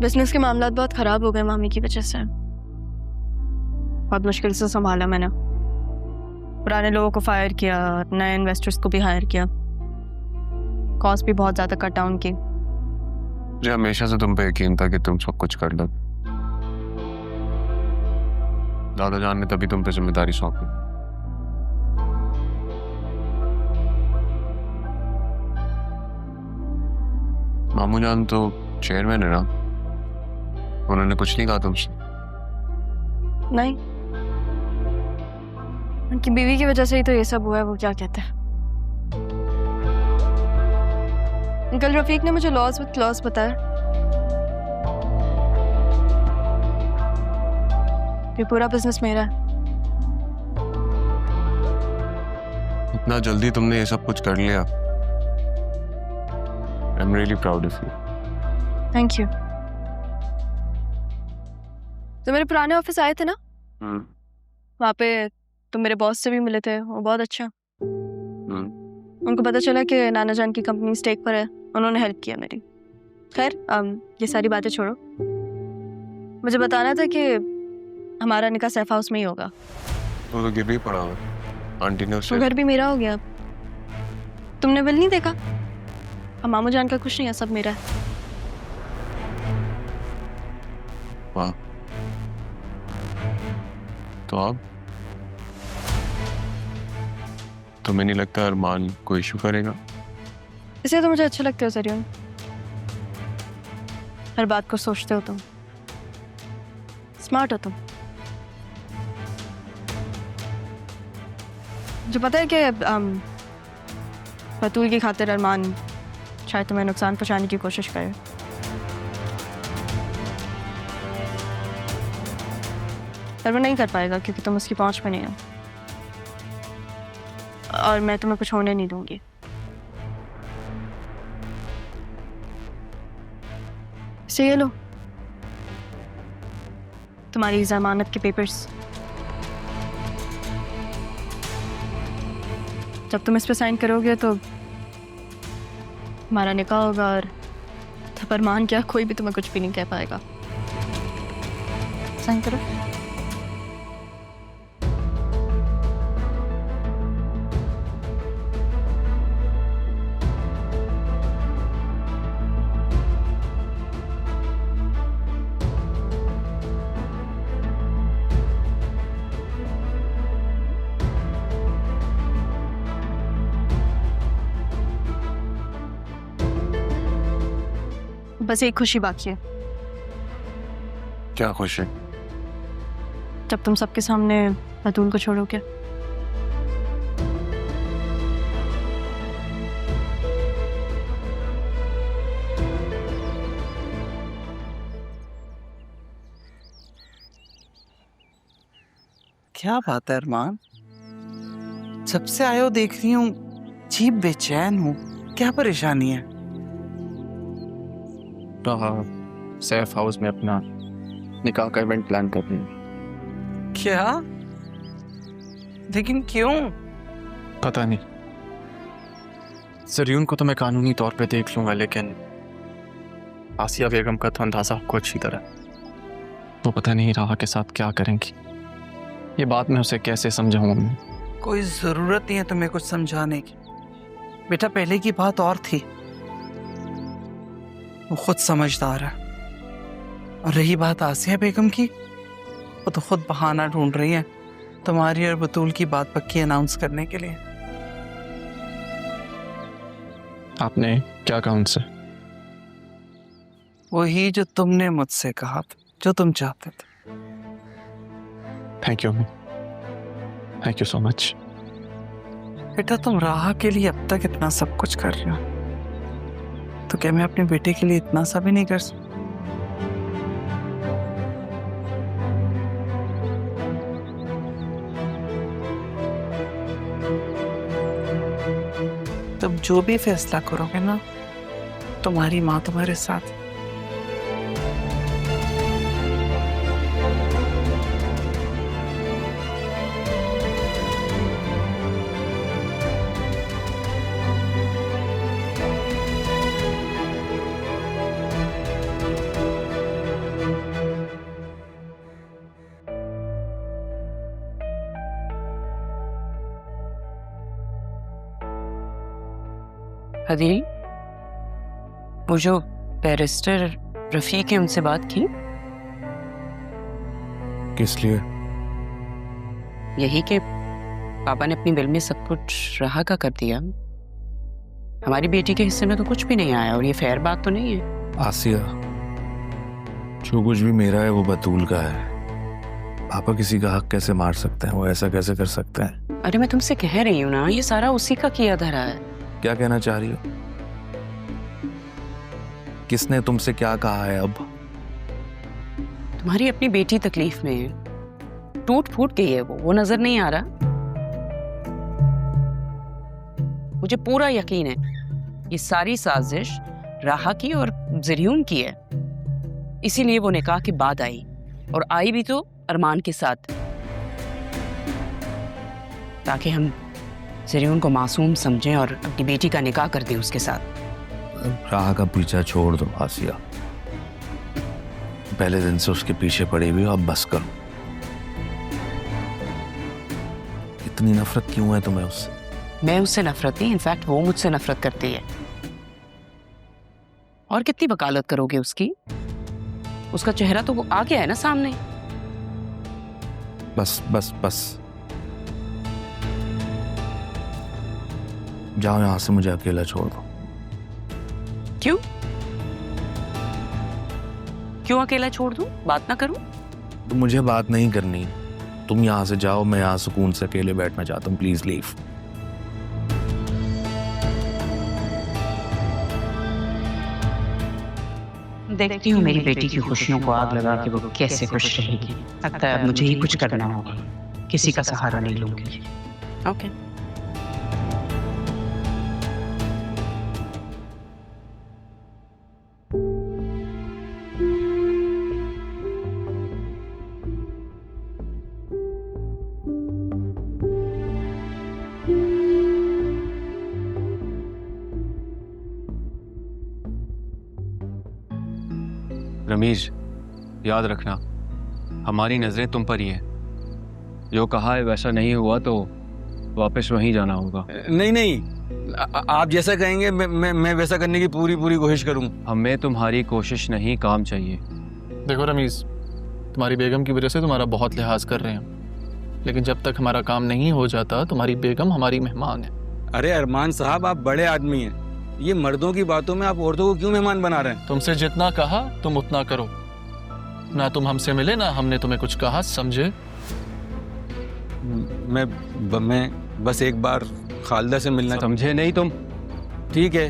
Business के मामलात बहुत खराब हो गए मामी की वजह से। बहुत मुश्किल से संभाला मैंने। पुराने लोगों को फायर किया, नए इन्वेस्टर्स को भी हायर किया, कॉस्ट भी बहुत ज्यादा कट डाउन की। मुझे हमेशा से तुम पे यकीन था कि तुम सब कुछ कर लो। दादा जान ने तभी तुम पे जिम्मेदारी सौंपी। मामू जान तो चेयरमैन है ना, उन्होंने कुछ नहीं कहा तुमसे? नहीं, उनकी बीवी की वजह से ही तो ये सब हुआ है। वो क्या कहते हैं, अंकल रफीक ने मुझे लॉस विद क्लॉज बताया। ये पूरा बिजनेस मेरा है। इतना जल्दी तुमने ये सब कुछ कर लिया। I am really proud of you. Thank you. तो मेरे पुराने ऑफिस आए थे ना, वहाँ पे तुम मेरे बॉस से भी मिले थे। वो बहुत अच्छा। उनको पता चला कि नाना जान की कंपनी स्टेक पर है, उन्होंने हेल्प किया मेरी। खैर ये सारी बातें छोड़ो, मुझे बताना था कि हमारा निकाह सेफ हाउस में ही होगा। वो तो गिर भी पड़ा हुआ, आंटी ने उसे। तो घर भी मेरा हो गया। तुमने बिल नहीं देखा? अब मामू जान का कुछ नहीं है, सब मेरा है। वाह, तो अब तुम्हें नहीं लगता अरमान कोई इशू करेगा? इसलिए तो मुझे अच्छे लगते हो सरियन, हर बात को सोचते हो तुम, स्मार्ट हो तुम। जो पता है कि बतूल की खातिर अरमान शायद तुम्हें नुकसान पहुंचाने की कोशिश करे, पर वो नहीं कर पाएगा क्योंकि तुम उसकी पहुंच में नहीं हो, और मैं तुम्हें कुछ होने नहीं दूंगी। इसे ये लो, तुम्हारी जमानत के पेपर्स। जब तुम इस पे साइन करोगे तो हमारा निकाह होगा, और तब अरमान क्या, कोई भी तुम्हें कुछ भी नहीं कह पाएगा। साइन करो। बस एक खुशी बाकी है। क्या खुशी? जब तुम सबके सामने बतूल को छोड़ोगे। क्या बात है अरमान, जब से आए हो देख रही हूँ अजीब बेचैन हूँ, क्या परेशानी है? सेफ हाउस में अपना निकाह का इवेंट प्लान कर रही हूँ। क्या? लेकिन क्यों? पता नहीं, सरियून को तो मैं कानूनी तौर पे देख लूंगा, लेकिन आसिया बेगम का तो अंदाजा आपको अच्छी तरह। वो पता नहीं राहा के साथ क्या करेंगी। ये बात मैं उसे कैसे समझाऊं? कोई जरूरत नहीं है तुम्हें कुछ समझाने की बेटा, पहले की बात और थी। वो खुद समझदार है। और रही बात आसिया बेगम की, वो तो खुद बहाना ढूंढ रही है तुम्हारी और बतूल की बात पक्की अनाउंस करने के लिए। आपने क्या कहा उनसे? वही जो तुमने मुझसे कहा था, जो तुम चाहते थे। Thank you, thank you so much. बेटा तुम राहा के लिए अब तक इतना सब कुछ कर रहे हो, तो क्या मैं अपने बेटे के लिए इतना सा भी नहीं कर सकता? तब जो भी फैसला करोगे ना, तुम्हारी माँ तुम्हारे साथ। हदील, वो जो बैरिस्टर रफीक है उनसे बात की? किस लिए? यही कि पापा ने अपनी बिल में सब कुछ राहा का कर दिया। हमारी बेटी के हिस्से में तो कुछ भी नहीं आया, और ये फेयर बात तो नहीं है। आसिया, जो कुछ भी मेरा है वो बतूल का है। पापा किसी का हक कैसे मार सकते हैं? वो ऐसा कैसे कर सकते हैं? अरे मैं तुमसे कह रही हूँ ना, ये सारा उसी का किया धरा है। क्या कहना चाह रही हो? किसने तुमसे क्या कहा है? अब तुम्हारी अपनी बेटी तकलीफ में है, टूट फूट गई है वो नजर नहीं आ रहा? मुझे पूरा यकीन है ये सारी साजिश राहा की और ज़रियून की है। इसीलिए वो निकाह के बाद आई, और आई भी तो अरमान के साथ, ताकि हम ज़रियून को मासूम समझें और अपनी बेटी का निकाह कर दें उसके साथ। राह का पीछा छोड़ दो आसिया। पहले दिन से उसके पीछे पड़ी हुई हो, अब बस करो। इतनी नफरत क्यों है तुम्हें उससे? मैं उससे नफरत नहीं, इनफैक्ट वो मुझसे नफरत करती है। और कितनी वकालत करोगे उसकी? उसका चेहरा तो वो आ गया है ना सामने। बस बस बस, जाओ यहां से, मुझे अकेला छोड़ दो। क्यों क्यों अकेला छोड़ दूं? बात ना करूं? तो मुझे बात नहीं करनी, तुम यहां से जाओ। मैं यहां सुकून से अकेले बैठना चाहता हूँ। Please leave. देखती हूँ मेरी बेटी की खुशियों को आग लगा के वो कैसे खुश रहेगी। लगता है अब मुझे ही कुछ करना होगा, किसी का सहारा नहीं लूंगी। ओके। रमीज, याद रखना हमारी नजरें तुम पर ही हैं। जो कहा है वैसा नहीं हुआ तो वापस वहीं जाना होगा। नहीं नहीं, आप जैसा कहेंगे मैं वैसा करने की पूरी कोशिश करूंगा। हमें तुम्हारी कोशिश नहीं, काम चाहिए। देखो रमीज, तुम्हारी बेगम की वजह से तुम्हारा बहुत लिहाज कर रहे हैं, लेकिन जब तक हमारा काम नहीं हो जाता तुम्हारी बेगम हमारी मेहमान है। अरे अरमान साहब, आप बड़े आदमी हैं, ये मर्दों की बातों में आप औरतों को क्यों मेहमान बना रहे हैं? तुमसे जितना कहा तुम उतना करो। ना तुम हमसे मिले ना हमने तुम्हें कुछ कहा, समझे? मैं बस एक बार खालदा से मिलना। समझे नहीं तुम? ठीक है,